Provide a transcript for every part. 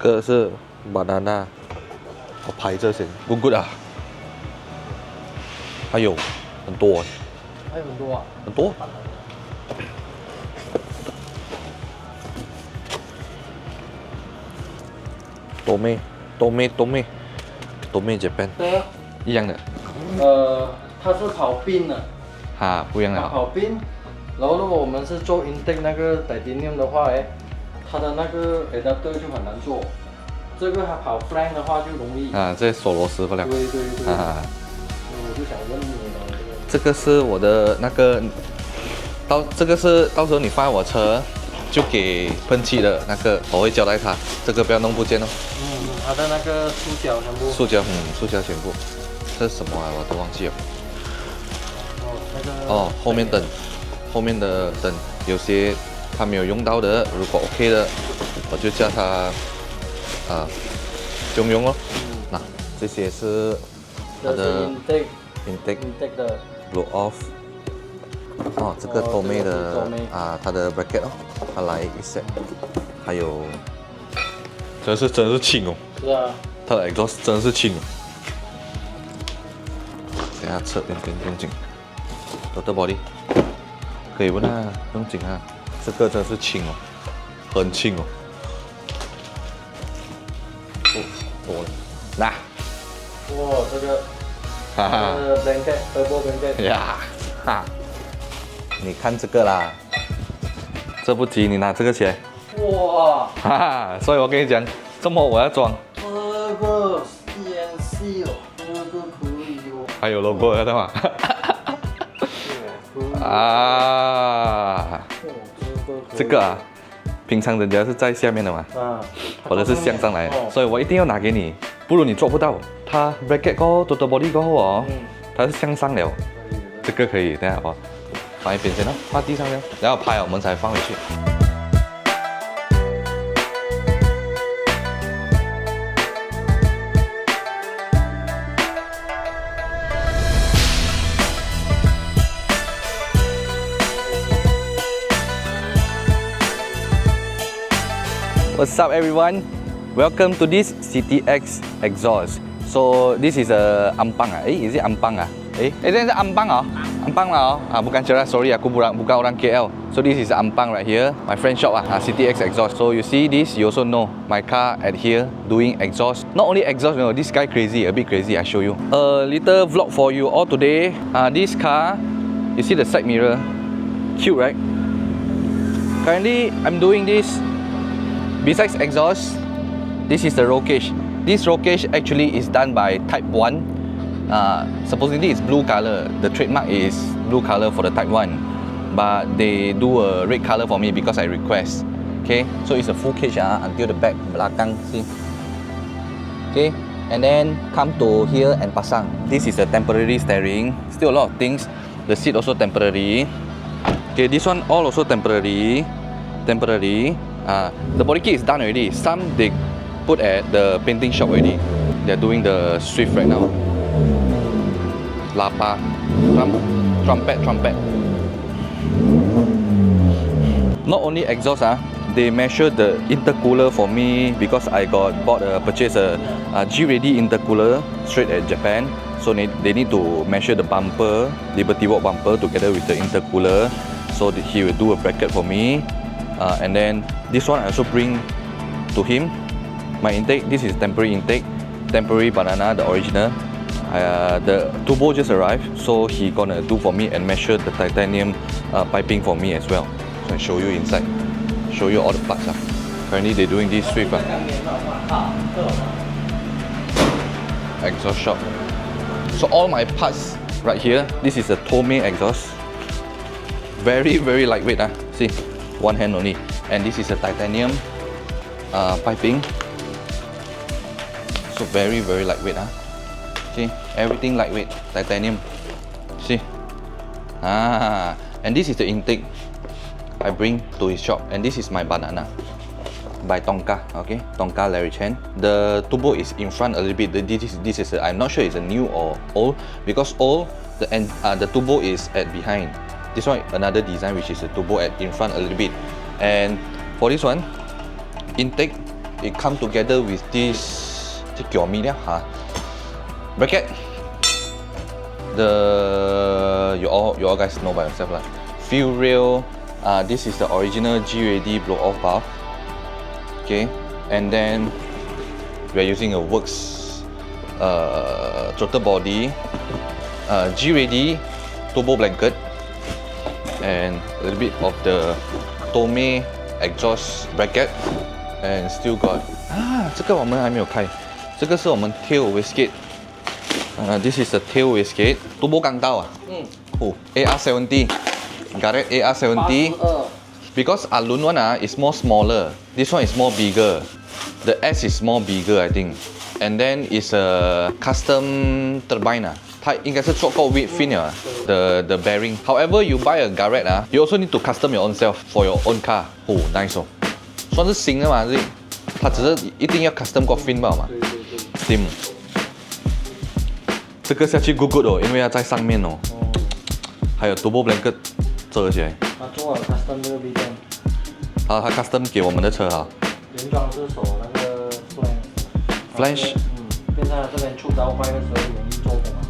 个是 banana， 我拍这些 good good 啊，还有很多，还有很多啊，很多。多妹 Japan 一样的。它是跑冰的，哈，不一样的。跑冰。然后如果我们是做 intake 那个 titanium 的话，它的那个 adapter 就很难做。这个它跑 flank 的话就容易。啊，这锁螺丝不了。对对对。啊，我就想问你了，这个是我的那个，这个是到时候你放在我车，就给喷漆的那个，我会交代他，这个不要弄不见哦。它的那个塑胶全部。塑胶全部。这是什么啊？我都忘记了。那个。哦，后面的灯有些他没有用到的，如果 OK 的，我就叫他不用哦。那这些是它的 intake 的 blow off。哦，这个多妹的它的 bracket 哦，它来一 set， 还有真是轻哦。是啊。它的 exhaust 真的是轻哦。等下侧边不用紧。Total body 可以问啊，不用紧啊，这个真的是轻哦，很轻哦。多了，那。哇，这个。哈哈。blanket 呀，哈。你看这个啦，这不急，你拿这个起来。哇！哈哈，所以我跟你讲，这么我要装。这个 CNC 哦，这个可以哦。还有 logo 的嘛？啊，这个啊，平常人家是在下面的嘛，我的是向上来，所以我一定要拿给你，不如你做不到。它 bracket 过后 total body 过后哦，它是向上了，这个可以，等下我。放一边先哦，放地上了，然后拍我们才放回去。What's up, everyone? Welcome to this CTX exhaust. So this is a Ampang ah. Is it Ampang ah? Ini is Ampang ah. Ampang lah bukan cerah, sorry aku bukan orang KL. So this is Ampang right here, my friend shop CTX exhaust. So you see this, you also know my car at here doing exhaust. Not only exhaust, you know, this guy crazy, a bit crazy. I show you a little vlog for you all today. This car, you see the side mirror, cute right? Currently I'm doing this. Besides exhaust, this is the roll cage. This roll cage actually is done by Type 1. Supposedly it's blue color. The trademark is blue color for the Type 1, but they do a red color for me because I request. Okay, so it's a full cage until the back belakang. See? Okay, and then come to here and pasang. This is a temporary steering. Still a lot of things. The seat also temporary. Okay, this one all also temporary. The body kit is done already. Some they put at the painting shop already. They're doing the Swift right now. Lapa, trumpet. Not only exhaust they measure the intercooler for me because I purchased a G-ready intercooler straight at Japan. So they need to measure the bumper, Liberty Walk bumper together with the intercooler. So he will do a bracket for me. And then this one I also bring to him. My intake, this is temporary intake, temporary banana, the original. The turbo just arrived, so he gonna do for me and measure the titanium piping for me as well. So I show you inside, show you all the parts. Currently they're doing this Swift. Exhaust shop. So all my parts right here, this is a Tomei exhaust. Very lightweight. See, one hand only. And this is a titanium piping. So very lightweight. See, everything lightweight, titanium. See, and this is the intake I bring to his shop, and this is my banana by Tonka. Okay, Tonka Larry Chen. The turbo is in front a little bit. This is I'm not sure it's a new or old, because old the turbo is at behind. This one another design which is a turbo at in front a little bit, and for this one intake it come together with this bracket. You all guys know by yourself lah. Fuel rail. This is the original G-ready blow-off valve. Okay, and then we are using a works throttle body, G-ready turbo blanket, and a little bit of the Tomei exhaust bracket, and still got 这个我们还没有开，这个是我们 tail wastegate. This is the tail wastegate. Turbo 钢刀啊。AR70. Got it? AR70. Because Alun one is more smaller. This one is more bigger. The S is more bigger, I think. And then it's a custom turbine 它应该是做过 weight fin the bearing. However, you buy a Garrett you also need to custom your own self for your own car. Nice 哦，算是新的嘛，它只是一定要 custom 过 fin 吧嘛。Steam。这个下去 good 哦，因为它在上面哦。还有 turbo blanket 遮起来。他做了 custom 这个 V 灯。他 custom 给我们的车哈。原装是手那个 flange。变成这边出刀坏的时候容易做工啊。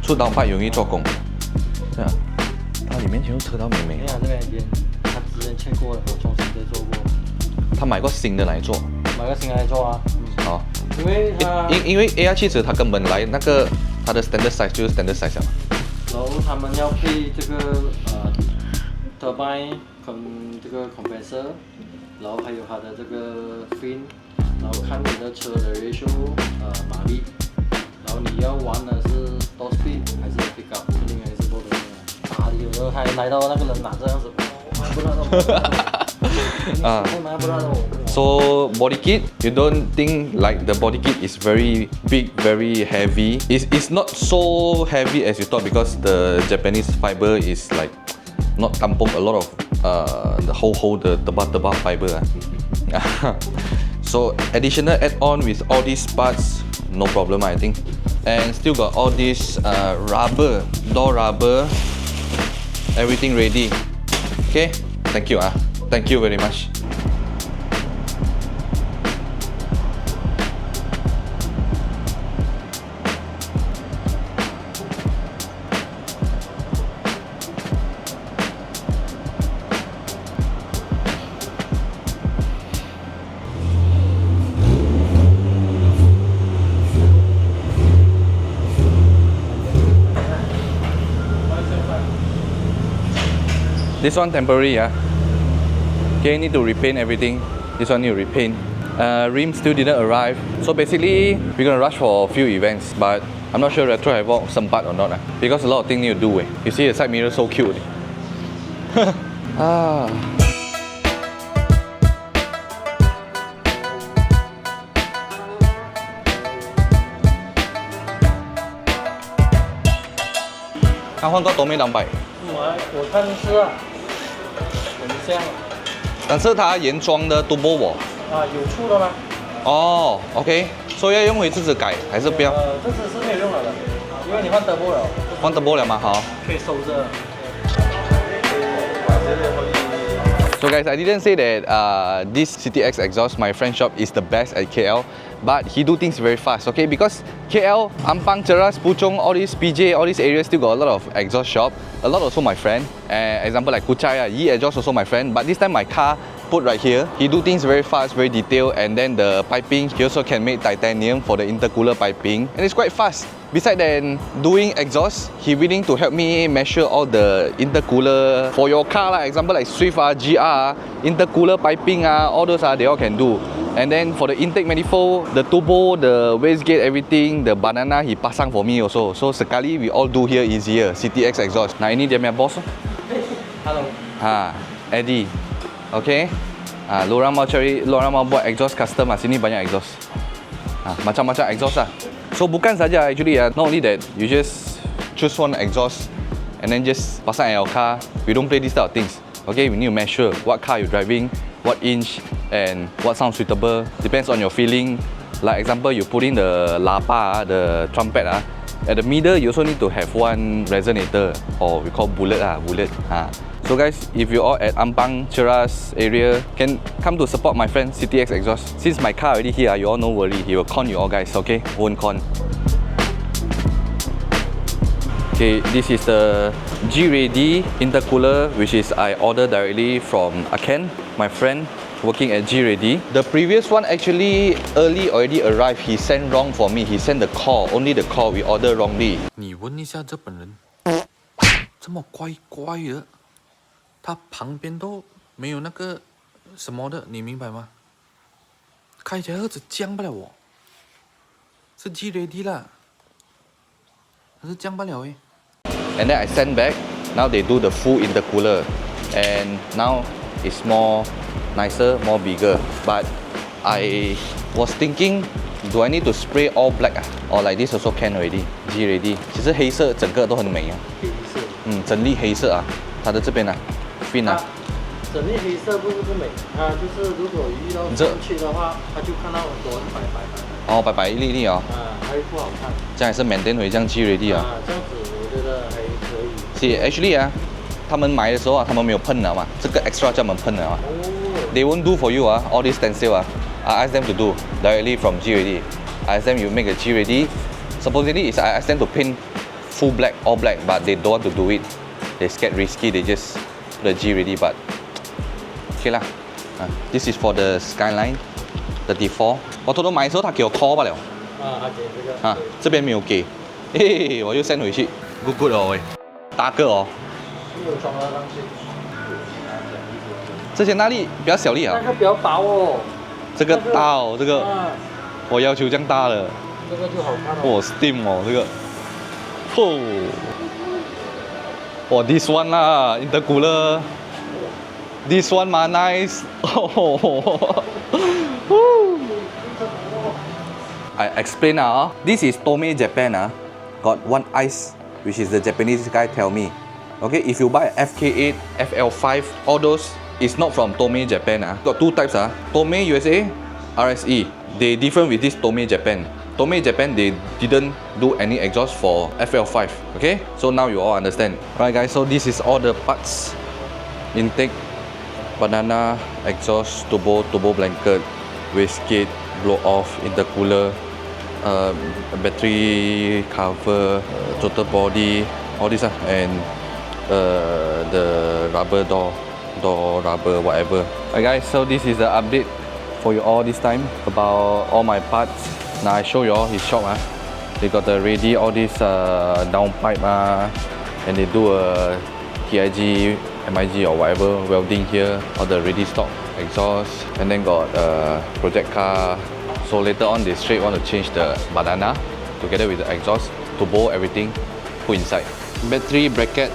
出刀坏容易做工。对啊。它里面全部车道美美。你看这边他之前切过了，我重新再做过。他买个新的来做。买个新的来做啊。好。因为 AR70它根本来那个它的 standard size 就是 standard size 嘛。然后他们要配这个turbine 跟这个 compressor， 然后还有它的这个 fin， 然后看你的车的 ratio 马力，然后你要玩的是 top speed 还是 pick up， 肯定还是不同的。有时候还来到那个人拿这样子，不知道。So Bodykit, you don't think like the Bodykit is very big, very heavy. It's not so heavy as you thought because the Japanese fiber is like not tampung a lot of the whole the tebal fiber. So additional add-on with all these parts, no problem I think. And still got all this rubber, door rubber, everything ready. Okay, thank you thank you very much. This one temporary Okay, need to repaint everything. This one need to repaint. Rim still didn't arrive. So basically, we're gonna rush for a few events, but I'm not sure retro have walked some part or not because a lot of things need to do. You see the side mirror so cute. Ah. 刚换过多美200。我看是很像。但是它原装的 turbo 有出的吗？哦 ，OK， 所以要用回这支改还是不要？这支是没有用了的，因为你换 turbo 了。换 turbo 了吗？好。可以收着。So guys, I didn't say that this CTX exhaust, my friend shop, is the best at KL, but he do things very fast, okay? Because KL, Ampang, Cheras, Puchong, all these PJ, all these areas still got a lot of exhaust shop. A lot also my friend. Example like KEYCHAIN, Yi exhaust also my friend. But this time my car put right here. He do things very fast, very detailed, and then the piping, he also can make titanium for the intercooler piping, and it's quite fast. Besides then doing exhaust, he willing to help me measure all the intercooler for your car lah. Example like Swift GR, intercooler piping all those they all can do. And then for the intake manifold, the turbo, the wastegate, everything, the banana he pasang for me also. So sekali we all do here easier. CTX exhaust. Nah ini dia punya boss. Hello. Eddie. Okay. Lorang mau buat exhaust custom sini banyak exhaust. Macam-macam exhaust lah. So bukan saja actually not only that, you just choose one exhaust and then just pasang at your car. We don't play these type of things. Okay, we need to measure what car you're driving, what inch, and what sounds suitable. Depends on your feeling. Like example, you put in the lapa, the trumpet. At the middle, you also need to have one resonator, or we call bullet. So guys, if you all at Ampang, TSHIRTS area, can come to support my friend CTX Exhaust. Since my car already here, you all no worry, he will con you all guys, okay? Won't con. Okay, this is the G-Ready intercooler, which is I ordered directly from Ken, my friend working at G-Ready. The previous one actually early already arrived. He sent wrong for me. He sent the core, only the core we ordered wrongly. 你问一下日本人，这么乖乖的，他旁边都没有那个什么的，你明白吗？开起来盒子降不了我，是 G ready 啦，可是降不了诶。 And then I sent back. Now they do the full intercooler, and now it's more nicer, more bigger. But I was thinking, do I need to spray all black or like this also can already? G ready. 其实黑色整个都很美啊。黑色。整粒黑色啊，它的这边啊 ，fin 啊。整粒黑色不是美，它就是如果遇到风去的话，它就看到很多白白的。哦，白白一粒粒哦。还不好看。这样还是 maintain 回这样 G ready 啊。这样子我觉得还可以。是 actually 啊，他们买的时候啊，他们没有喷的嘛，这个 extra 叫我们喷的嘛。They won't do for you 啊 ，all this stencil 啊 I ask them to do directly from G ready. I ask them you make a G ready. Supposedly is I ask them to paint full black, all black, but they don't want to do it. They scared risky. They just put the G ready, but okay 啦。This is for the Skyline 34. 我偷偷买的时候他给我 call 罢了。他给这个。这边没有给，嘿，我又 send 回去。Good good 哦喂，大个哦。没有装到上去。之前那粒比较小粒啊。那个比较薄哦。这个大哦，这个我要求这样大的。这个就好看哦。Steam 哦，这个。this one 啦 ，intercooler。This one 嘛 nice。I explain this is Tomei Japan got one ice, which is the Japanese guy tell me. Okay, if you buy FK8, FL5, all those is not from Tomei Japan Got two types Tomei USA, RSE. They different with this Tomei Japan. Tomei Japan they didn't do any exhaust for FL5. Okay, so now you all understand. Alright guys, so this is all the parts. Intake, banana, exhaust, turbo blanket, wastegate, blow off, intercooler, battery cover, total body, all this and the rubber door rubber whatever. Alright guys, so this is the update for you all this time about all my parts. Now I show you all his shop They got the ready all this downpipe and they do a TIG, MIG or whatever welding here, all the ready stock exhaust, and then got project car. So later on they straight want to change the banana together with the exhaust, turbo, everything put inside. Battery bracket,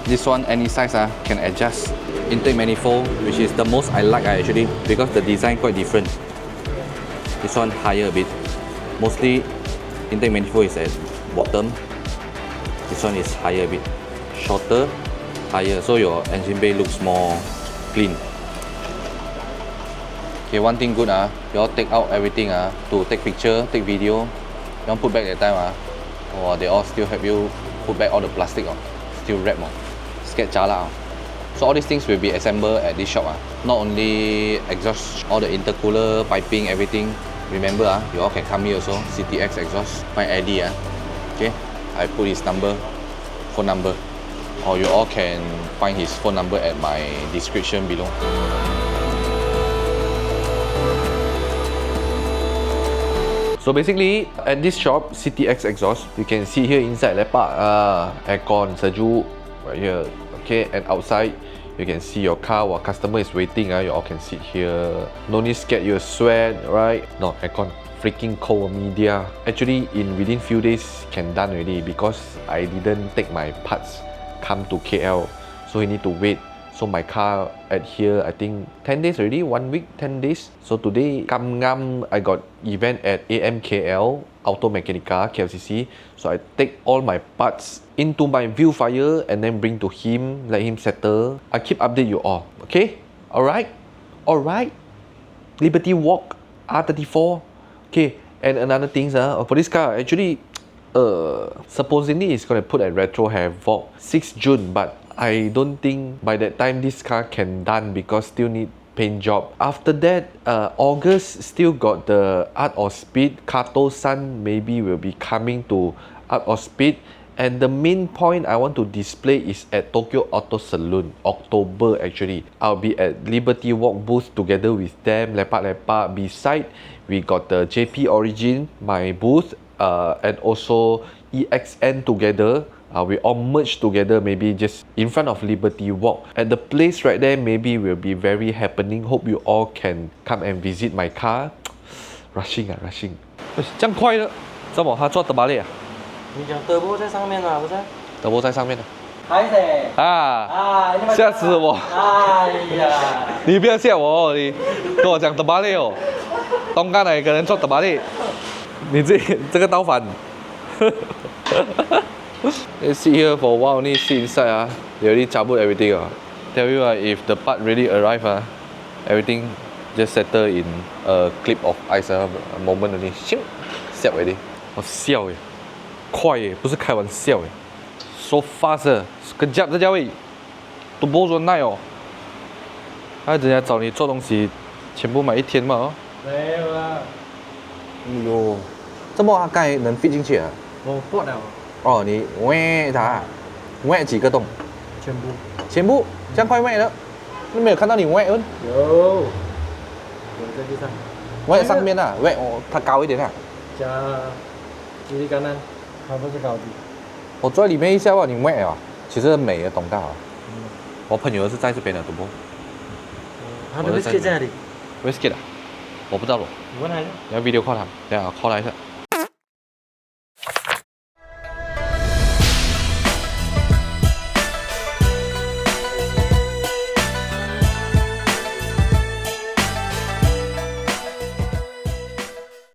this one any size can adjust. Intake manifold, which is the most I like actually because the design quite different. This one higher a bit. Mostly intake manifold is at bottom. This one is higher a bit, shorter, higher, so your engine bay looks more clean. Okay, one thing good you all take out everything to take picture, take video. You all put back that time they all still help you put back all the plastic still wrap scared jala. So all these things will be assembled at this shop Not only exhaust, all the intercooler, piping, everything. Remember you all can come here also. CTX exhaust, find Eddie Okay, I put his number, phone number, or you all can find his phone number at my description below. So basically, at this shop, CTX exhaust, you can see here inside lepak, aircon, sejuk, right here. Okay, and outside, you can see your car while customer is waiting. You all can sit here. No need scared you sweat, right? No, aircon freaking cold media. Actually, within few days can done already because I didn't take my parts come to KL, so he need to wait. So my car at here, I think 10 days already, 1 week, 10 days. So today, I got event at AMKL, Auto Mechanica, KLCC. So I take all my parts into my viewfinder and then bring to him, let him settle. I keep update you all, okay? Alright? Alright? Liberty Walk, R34. Okay, and another thing, for this car, actually, supposedly it's gonna put a retro havoc 6 June, but I don't think by that time this car can done because still need paint job. After that, August still got the Art of Speed. Kato San maybe will be coming to Art of Speed. And the main point I want to display is at Tokyo Auto Saloon, October actually. I'll be at Liberty Walk booth together with them, lepak-lepak. Beside, we got the JP Origin, my booth, and also EXN together. We all merge together, maybe just in front of Liberty Walk. At the place right there, maybe will be very happening. Hope you all can come and visit my car. rushing 这样快的，怎么他做的巴列啊？你讲德波在上面啊，不是？德波在上面的。还是啊！吓死我！哎呀！你不要吓我哦，你跟我讲德巴列哦，东港哪个人做德巴列？你这个倒反。Let's sit here for a while. Only sit inside ah. They already cabut everything ah. Tell you ah, if the part really arrive ah, everything just settle in a clip of ice ah, a moment only. 笑 already. 我笑耶，快耶，不是开玩笑耶。So fast 啊，跟这家位都不说耐哦。人家找你做东西，全部买一天嘛哦。没有啦。哎呦，这么刚才能 fit 进去啊？我破了。哦，你喂它，喂几个洞？全部。全部？这样快喂了？那没有看到你喂？有。有在地上。喂上面啊，喂哦，它高一点啊。加吉利橄榄，它不是高低。我坐在里面一下吧，你喂啊，其实很美的，懂到啊。我朋友是在这边的，懂不？他的 Wishlist 在哪里 ？Wishlist 啊，我不知道咯。你问他一下。你要 video call 他，等下 call 他一下。